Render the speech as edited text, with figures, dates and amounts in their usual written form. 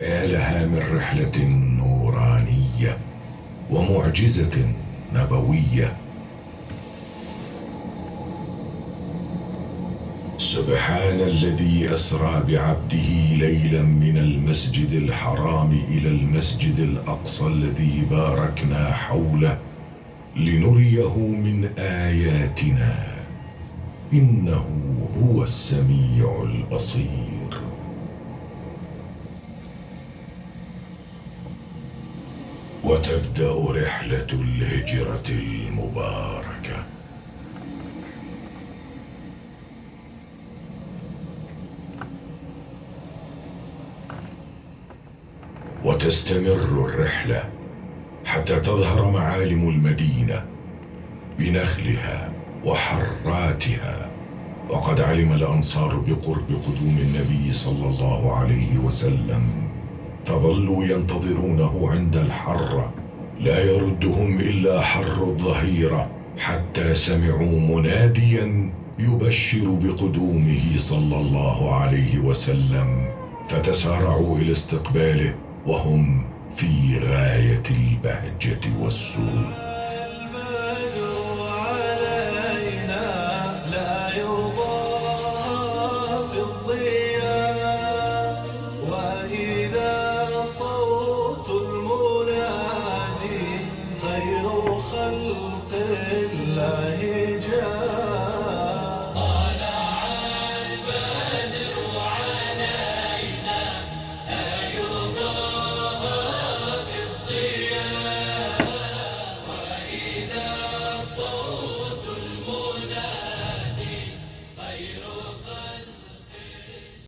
يا لها من رحلة نورانية ومعجزة نبوية. سبحان الذي أسرى بعبده ليلا من المسجد الحرام إلى المسجد الأقصى الذي باركنا حوله لنريه من آياتنا، إنه هو السميع البصير. وتبدأ رحلة الهجرة المباركة. وتستمر الرحلة حتى تظهر معالم المدينة بنخلها وحراتها. وقد علم الأنصار بقرب قدوم النبي صلى الله عليه وسلم، فظلوا ينتظرونه عند الحرة، لا يردهم إلا حر الظهيرة، حتى سمعوا مناديا يبشر بقدومه صلى الله عليه وسلم، فتسارعوا إلى استقباله وهم في غاية البهجة والسرور.